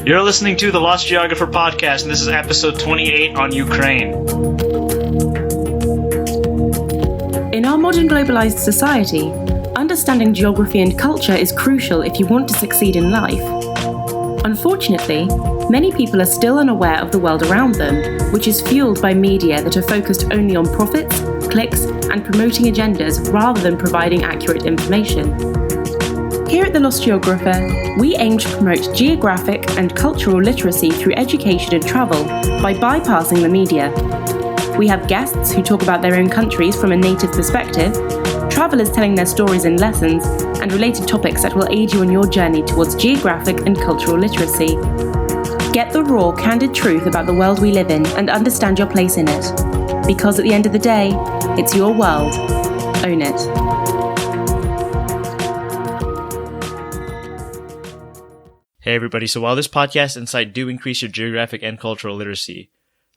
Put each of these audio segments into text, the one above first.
You're listening to the Lost Geographer Podcast, and this is episode 28 on Ukraine. In our modern globalized society, understanding geography and culture is crucial if you want to succeed in life. Unfortunately, many people are still unaware of the world around them, which is fueled by media that are focused only on profits, clicks, and promoting agendas rather than providing accurate information. Here at the Lost Geographer, we aim to promote geographic and cultural literacy through education and travel by bypassing the media. We have guests who talk about their own countries from a native perspective, travellers telling their stories and lessons, and related topics that will aid you on your journey towards geographic and cultural literacy. Get the raw, candid truth about the world we live in and understand your place in it. Because at the end of the day, it's your world. Own it. Hey everybody, so while this podcast and site do increase your geographic and cultural literacy,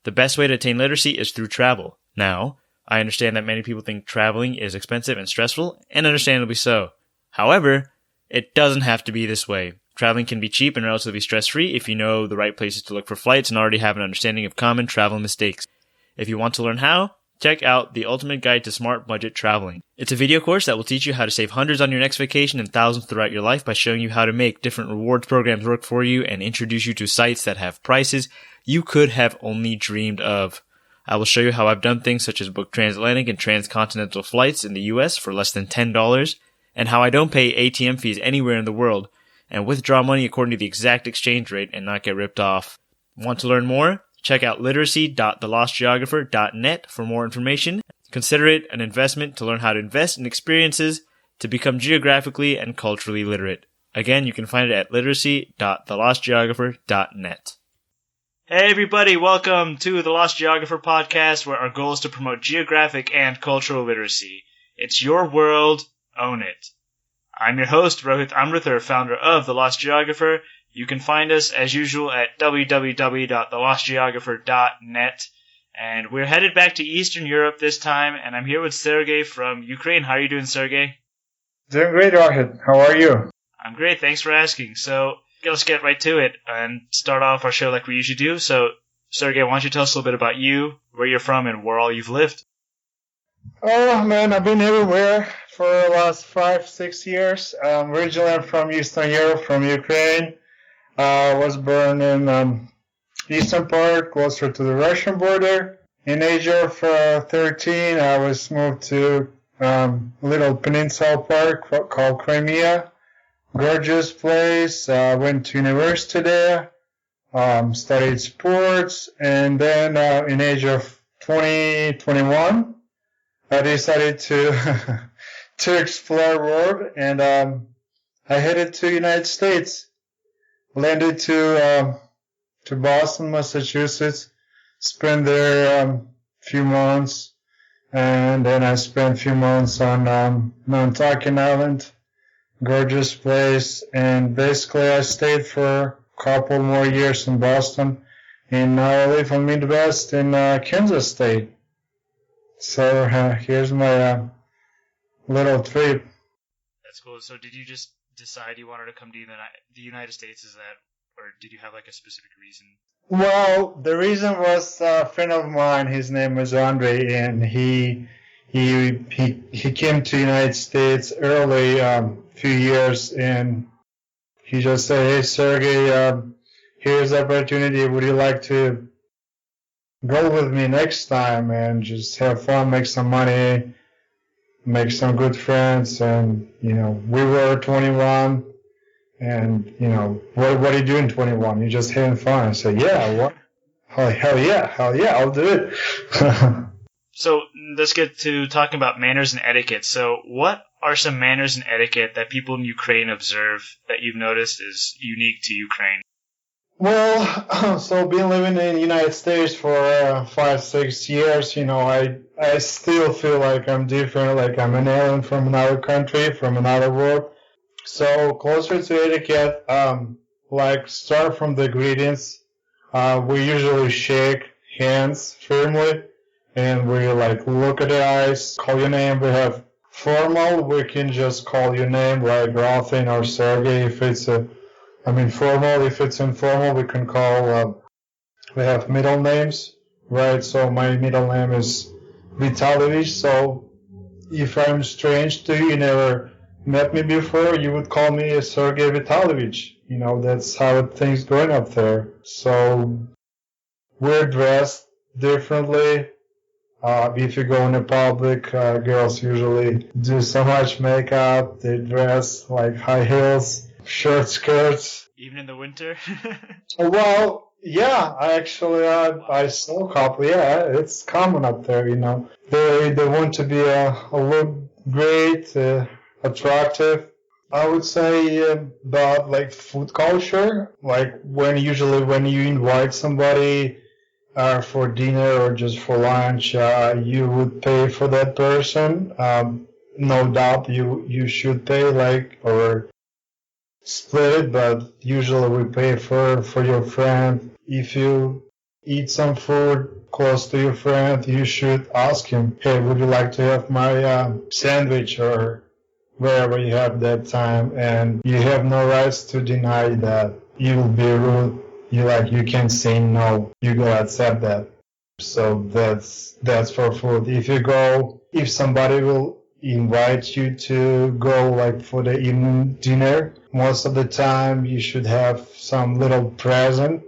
the best way to attain literacy is through travel. Now, I understand that many people think traveling is expensive and stressful, and understandably so. However, it doesn't have to be this way. Traveling can be cheap and relatively stress-free if you know the right places to look for flights and already have an understanding of common travel mistakes. If you want to learn how, check out The Ultimate Guide to Smart Budget Traveling. It's a video course that will teach you how to save hundreds on your next vacation and thousands throughout your life by showing you how to make different rewards programs work for you and introduce you to sites that have prices you could have only dreamed of. I will show you how I've done things such as book transatlantic and transcontinental flights in the US for less than $10, and how I don't pay ATM fees anywhere in the world and withdraw money according to the exact exchange rate and not get ripped off. Want to learn more? Check out literacy.thelostgeographer.net for more information. Consider it an investment to learn how to invest in experiences to become geographically and culturally literate. Again, you can find it at literacy.thelostgeographer.net. Hey everybody, welcome to the Lost Geographer Podcast, where our goal is to promote geographic and cultural literacy. It's your world, own it. I'm your host, Rohit Amrithar, founder of The Lost Geographer. You can find us, as usual, at www.thelostgeographer.net. And we're headed back to Eastern Europe this time, and I'm here with Sergei from Ukraine. How are you doing, Sergei? Doing great, Rohit. How are you? I'm great, thanks for asking. So, let's get right to it and start off our show like we usually do. So, Sergei, why don't you tell us a little bit about you, where you're from, and where all you've lived? Oh, man, I've been everywhere for the last 5-6 years. Originally, I'm from Eastern Europe, from Ukraine. I was born in eastern part, closer to the Russian border. In age of 13, I was moved to a little peninsula park called Crimea. Gorgeous place. Went to university there, studied sports, and then in age of 21, I decided to to explore the world, and I headed to United States. Landed to Boston, Massachusetts, spent there few months, and then I spent a few months on Nantucket Island, gorgeous place, and basically I stayed for a couple more years in Boston, and now I live in Midwest in Kansas State. So here's my little trip. That's cool. So did you just decide you wanted to come to the United States? Is that, or did you have like a specific reason? Well, the reason was a friend of mine. His name was Andre, and he came to the United States early, few years, and he just said, "Hey, Sergei, here's the opportunity. Would you like to go with me next time and just have fun, make some money, make some good friends?" And, we were 21, and, what are you doing 21? You're just having fun. I said, yeah, what? Hell yeah, I'll do it. So let's get to talking about manners and etiquette. So what are some manners and etiquette that people in Ukraine observe that you've noticed is unique to Ukraine? Well, so been living in the United States for 5-6 years, I still feel like I'm different, like I'm an alien from another country, from another world. So closer to etiquette, start from the greetings. We usually shake hands firmly, and we look at the eyes, call your name. We have formal, we can just call your name like Ralphine or Sergei if it's a I mean, formal. If it's informal, we can call. We have middle names, right? So my middle name is Vitalovich. So if I'm strange to you, you never met me before, you would call me Sergei Vitalovich. That's how things going up there. So we're dressed differently. If you go in a public, girls usually do so much makeup. They dress like high heels, short skirts. Even in the winter? Well, yeah, I saw a couple. Yeah, it's common up there. They want to be look great, attractive. I would say about like food culture, like when you invite somebody for dinner or just for lunch, you would pay for that person. No doubt you should pay or split it, but usually we pay for your friend. If you eat some food close to your friend, you should ask him, hey, would you like to have my sandwich or wherever you have that time, and you have no rights to deny that. You will be rude. You can't say no. You gotta accept that. So that's for food. If somebody will invite you to go for the evening dinner, most of the time you should have some little present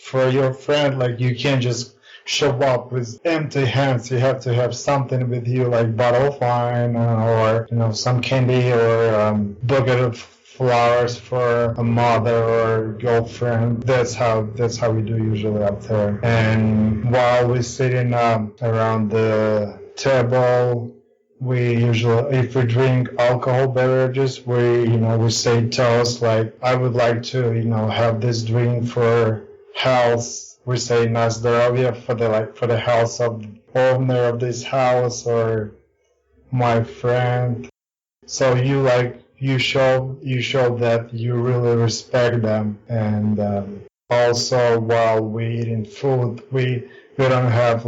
for your friend. You can't just show up with empty hands. You have to have something with you, like bottle of wine or some candy or bucket of flowers for a mother or girlfriend. That's how we do usually up there. And while we're sitting around the table, we usually, if we drink alcohol beverages, we say toast, like I would like to have this drink for health. We say na zdravie for the health of the owner of this house or my friend. So you show that you really respect them. And also while we eating food, we don't have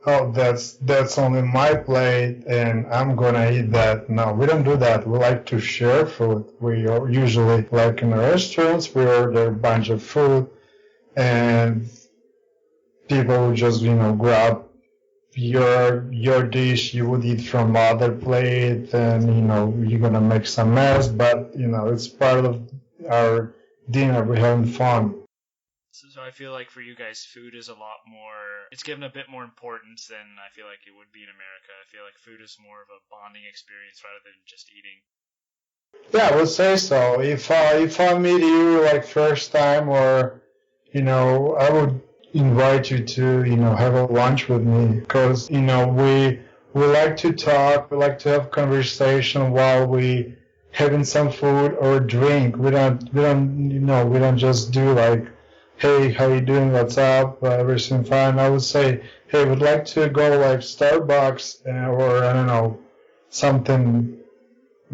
oh, that's only my plate and I'm gonna eat that. No, we don't do that. We like to share food. We are usually in restaurants, we order a bunch of food and people just grab your dish. You would eat from other plate, and you're gonna make some mess, but it's part of our dinner. We're having fun. So I feel like for you guys, food is a lot more, it's given a bit more importance than I feel like it would be in America. I feel like food is more of a bonding experience rather than just eating. Yeah, I would say so. If I meet you first time, or I would invite you to have a lunch with me, because we like to talk, we like to have conversation while we having some food or drink. We don't just do hey, how you doing, what's up, everything fine. I would say, hey, we'd like to go Starbucks or I don't know, something,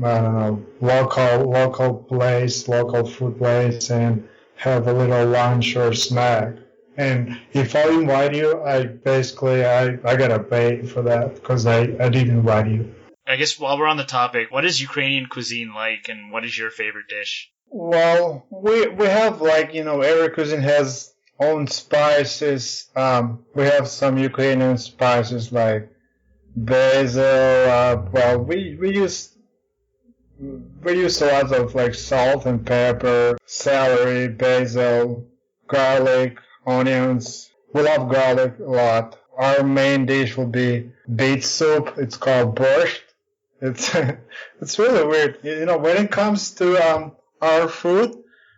I don't know, local place, local food place, and have a little lunch or snack. And if I invite you, I gotta pay for that because I did invite you. I guess while we're on the topic, what is Ukrainian cuisine like, and what is your favorite dish? Well, we have every cuisine has own spices. We have some Ukrainian spices like basil. We use a lot of salt and pepper, celery, basil, garlic, onions. We love garlic a lot. Our main dish will be beet soup. It's called borscht. It's really weird. When it comes to our food,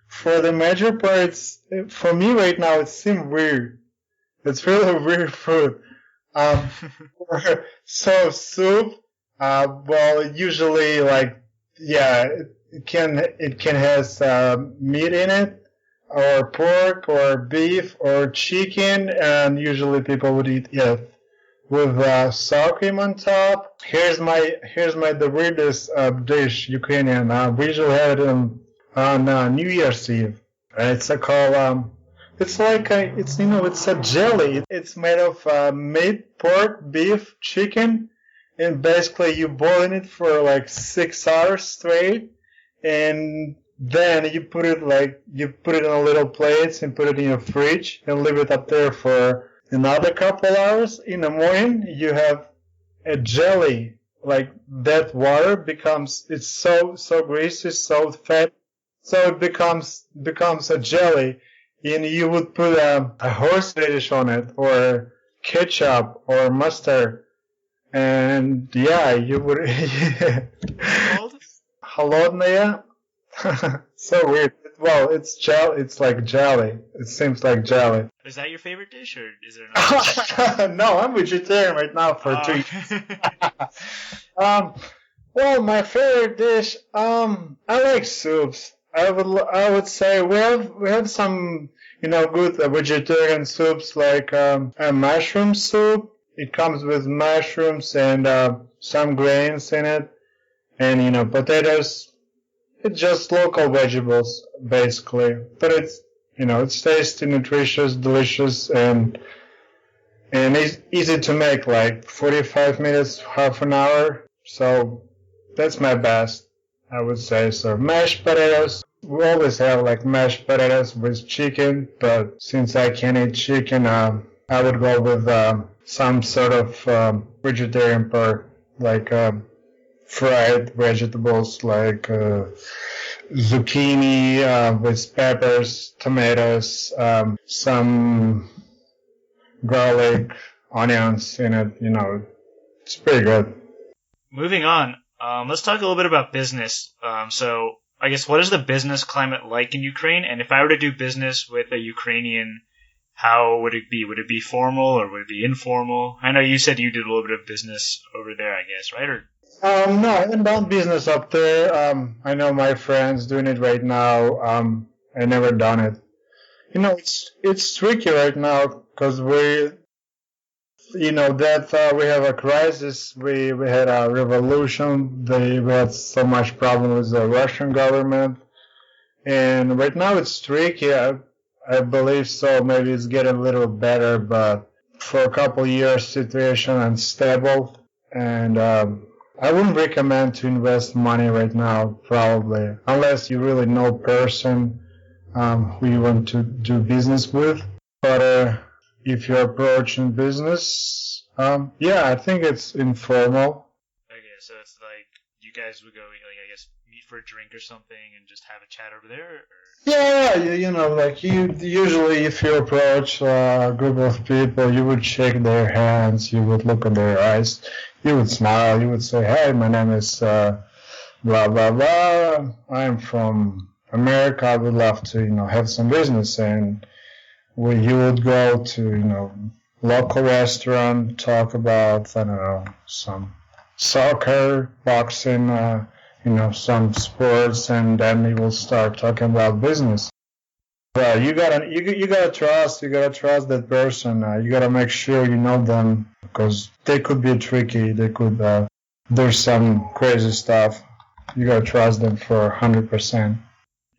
for the major parts, for me right now, it seems weird. It's really weird food. So soup, usually it can has meat in it, or pork, or beef, or chicken, and usually people would eat it with sour cream on top. Here's the weirdest dish, Ukrainian. We usually have it on New Year's Eve. It's called it's it's a jelly. It's made of meat, pork, beef, chicken, and basically you boil it for 6 hours straight, and then you put it in a little plates and put it in your fridge and leave it up there for another couple hours. In the morning, you have a jelly. Like that water it's so greasy, so fat, so it becomes a jelly. And you would put a horseradish on it, or ketchup, or mustard, and yeah, you would. Холодная. So weird. Well, it's jelly. It's like jelly. It seems like jelly. Is that your favorite dish, or is there another? No, I'm vegetarian right now for 2 years. Well, my favorite dish. I like soups. I would say we have some good vegetarian soups, like a mushroom soup. It comes with mushrooms and some grains in it, and potatoes. It's just local vegetables, basically. But it's tasty, nutritious, delicious, and it's easy to make, like 45 minutes, half an hour. So that's my best, I would say. So mashed potatoes. We always have like mashed potatoes with chicken, but since I can't eat chicken, I would go with some sort of vegetarian part, like fried vegetables like zucchini with peppers, tomatoes, some garlic, onions in it. It's pretty good. Moving on, let's talk a little bit about business. So I guess, what is the business climate like in Ukraine? And if I were to do business with a Ukrainian, how would it be? Would it be formal or would it be informal? I know you said you did a little bit of business over there, I guess, right? Or no, I haven't done business up there. I know my friends doing it right now. I never done it. It's tricky right now because we have a crisis. We had a revolution. We had so much problem with the Russian government, and right now it's tricky. I believe so. Maybe it's getting a little better, but for a couple years, situation unstable, and I wouldn't recommend to invest money right now, probably, unless you really know a person who you want to do business with. But if you're approaching business, I think it's informal. Okay, so it's like you guys would go, I guess, meet for a drink or something and just have a chat over there? Or? Yeah, like you usually, if you approach a group of people, you would shake their hands, you would look in their eyes, you would smile, you would say, "Hey, my name is blah blah blah. I'm from America. I would love to, have some business." And you would go to, local restaurant, talk about, I don't know, some soccer, boxing, some sports, and then we will start talking about business. Well, you gotta trust that person. You gotta make sure you know them, because they could be tricky. They could do some crazy stuff. You gotta trust them for 100%.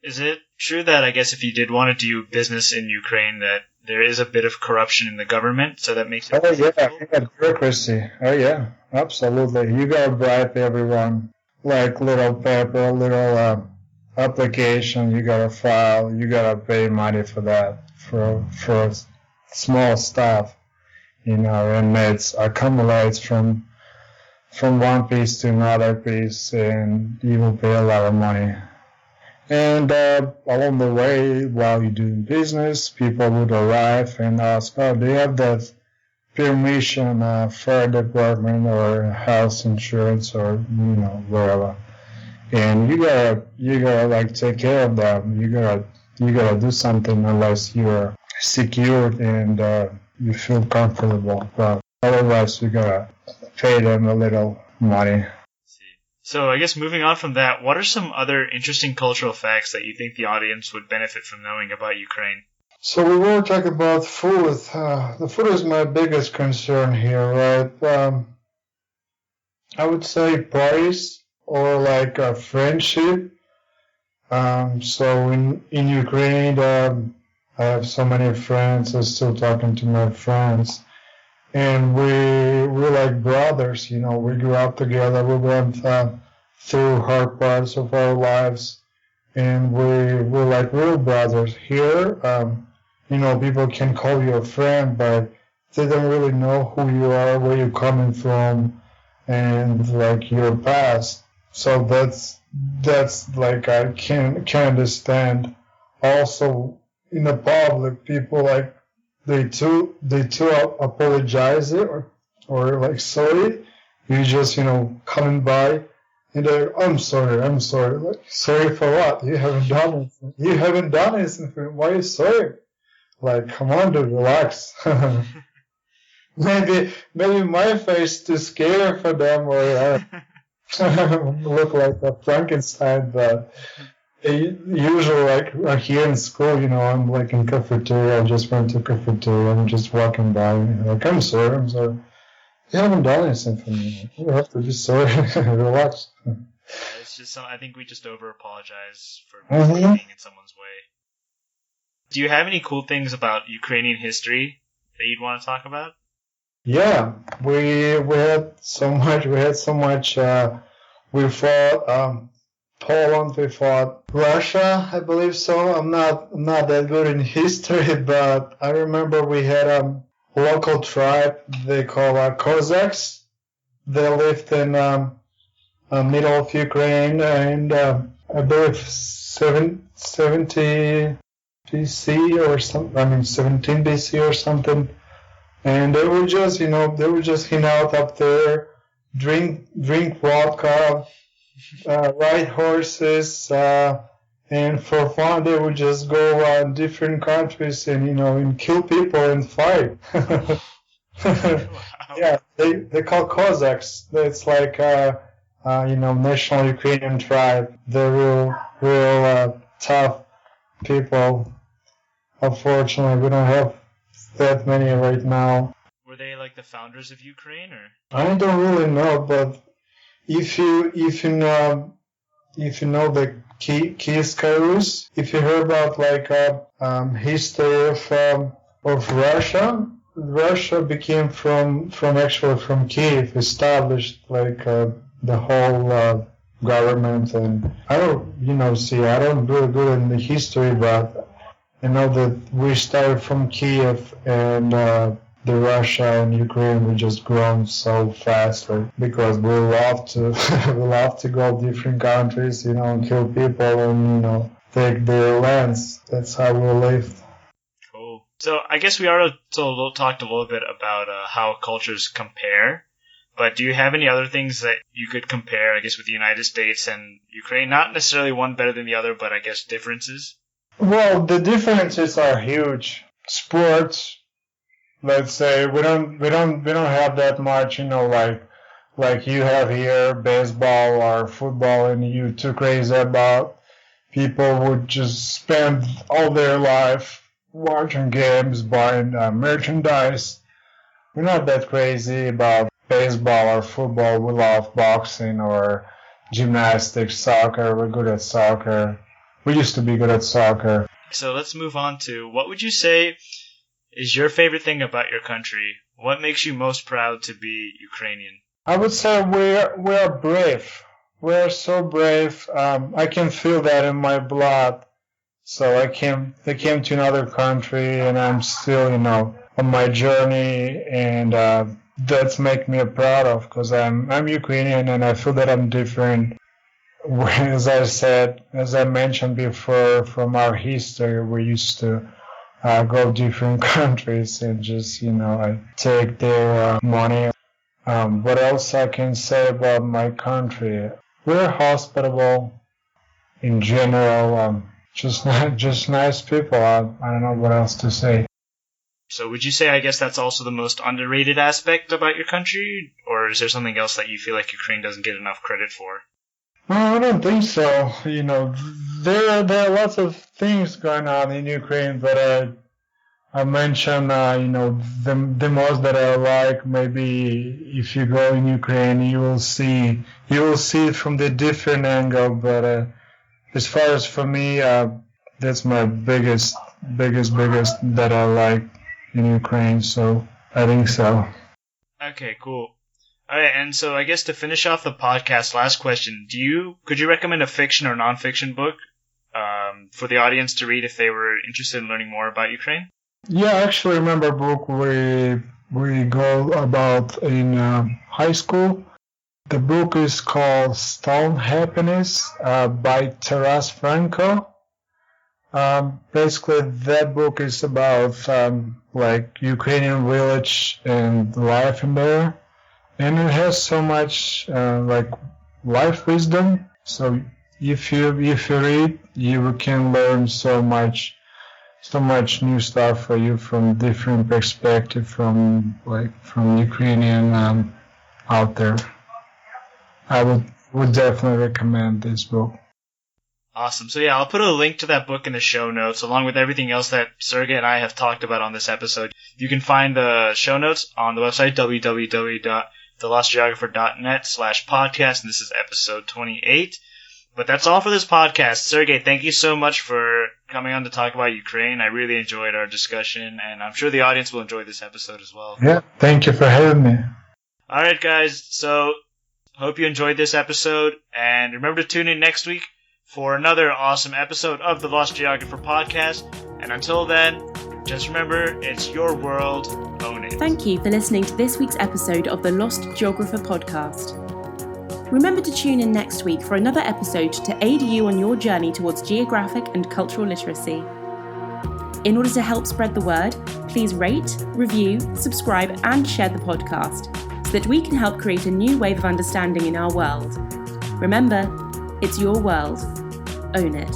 Is it true that, I guess, if you did want to do business in Ukraine, that there is a bit of corruption in the government, so that makes it difficult? You got bureaucracy. Oh yeah, absolutely. You gotta bribe everyone, like little paper, little application you gotta file. You gotta pay money for that, for small stuff, and it accumulates from one piece to another piece, and you will pay a lot of money. And along the way, while you're doing business, people would arrive and ask, "Oh, do you have that permission, fire department or house insurance or wherever?" And you gotta like take care of them. You gotta do something unless you're secured and you feel comfortable. But otherwise, you gotta pay them a little money. So I guess moving on from that, what are some other interesting cultural facts that you think the audience would benefit from knowing about Ukraine? So we were talking about food. The food is my biggest concern here, right? I would say parties or like a friendship. So in Ukraine, I have so many friends. I'm still talking to my friends. And we're like brothers, we grew up together. We went through hard parts of our lives, and we're like real brothers. Here, people can call you a friend, but they don't really know who you are, where you're coming from, and like your past. So that's like I can understand. Also, in the public, people like they too apologize it or like sorry. You just coming by and they're I'm sorry. Like sorry for what? You haven't done it. You haven't done anything. Why are you sorry? Like come on, dude, relax. maybe my face too scary for them or look like a Frankenstein, but usually like here in school, I'm like in cafeteria. I just went to cafeteria. I'm just walking by. Like I'm sorry. You haven't done anything for me. You have to be sorry. Relax. It's just I think we just over apologize for Mm-hmm. being in someone's way. Do you have any cool things about Ukrainian history that you'd want to talk about? Yeah, we had so much. We fought Poland. We fought Russia. I believe so. I'm not that good in history, but I remember we had local tribe they call Cossacks. They lived in middle of Ukraine, and I believe 70 BC or something. I mean 17 BC or something. And they were just hang out up there, drink vodka, ride horses, and for fun they would just go different countries and kill people and fight. Yeah, they call Cossacks. It's like national Ukrainian tribe. They're real tough people. Unfortunately, we don't have that many right now. Were they like the founders of Ukraine, or? I don't really know, but if you know the Kiev Rus, if you heard about like history of Russia, Russia became from Kiev, established like the whole government, and I don't really good in the history, but I know that we started from Kiev, and the Russia and Ukraine we just grown so fast, because we love to go different countries, and kill people and take their lands. That's how we lived. Cool. So I guess we already talked a little bit about how cultures compare, but do you have any other things that you could compare, I guess, with the United States and Ukraine? Not necessarily one better than the other, but I guess differences. Well, the differences are huge. Sports, let's say, we don't have that much, like you have here, baseball or football, and you too crazy about. People would just spend all their life watching games, buying merchandise. We're not that crazy about baseball or football. We love boxing or gymnastics, soccer. We're good at soccer. We used to be good at soccer. So let's move on to, what would you say is your favorite thing about your country? What makes you most proud to be Ukrainian? I would say we're brave. We're so brave. I can feel that in my blood. So I came to another country, and I'm still, on my journey, and that's make me proud of, because I'm Ukrainian, and I feel that I'm different. As I mentioned before, from our history, we used to go different countries and just, I take their money. What else I can say about my country? We're hospitable in general. Just nice people. I don't know what else to say. So would you say, I guess, that's also the most underrated aspect about your country? Or is there something else that you feel like Ukraine doesn't get enough credit for? No, I don't think so. There are lots of things going on in Ukraine, but I mentioned, the most that I like. Maybe if you go in Ukraine, you will see it from the different angle. But as far as for me, that's my biggest that I like in Ukraine. So I think so. Okay, cool. All right, and so I guess to finish off the podcast, last question: could you recommend a fiction or nonfiction book for the audience to read if they were interested in learning more about Ukraine? Yeah, I actually remember a book we go about in high school. The book is called Stolen Happiness by Taras Franco. Basically, that book is about like Ukrainian village and life in there, and it has so much like life wisdom. So if you read, you can learn so much new stuff for you from different perspective from Ukrainian out there. I would definitely recommend this book. Awesome. So yeah, I'll put a link to that book in the show notes, along with everything else that Sergei and I have talked about on this episode. You can find the show notes on the website www.thelostgeographer.net/podcast, and this is episode 28. But that's all for this podcast. Sergei, thank you so much for coming on to talk about Ukraine. I really enjoyed our discussion, and I'm sure the audience will enjoy this episode as well. Yeah, thank you for having me. All right, guys. So hope you enjoyed this episode, and remember to tune in next week for another awesome episode of the Lost Geographer Podcast. And until then, just remember, it's your world. Own it. Thank you for listening to this week's episode of the Lost Geographer Podcast. Remember to tune in next week for another episode to aid you on your journey towards geographic and cultural literacy. In order to help spread the word, please rate, review, subscribe, and share the podcast so that we can help create a new wave of understanding in our world. Remember, it's your world. Own it.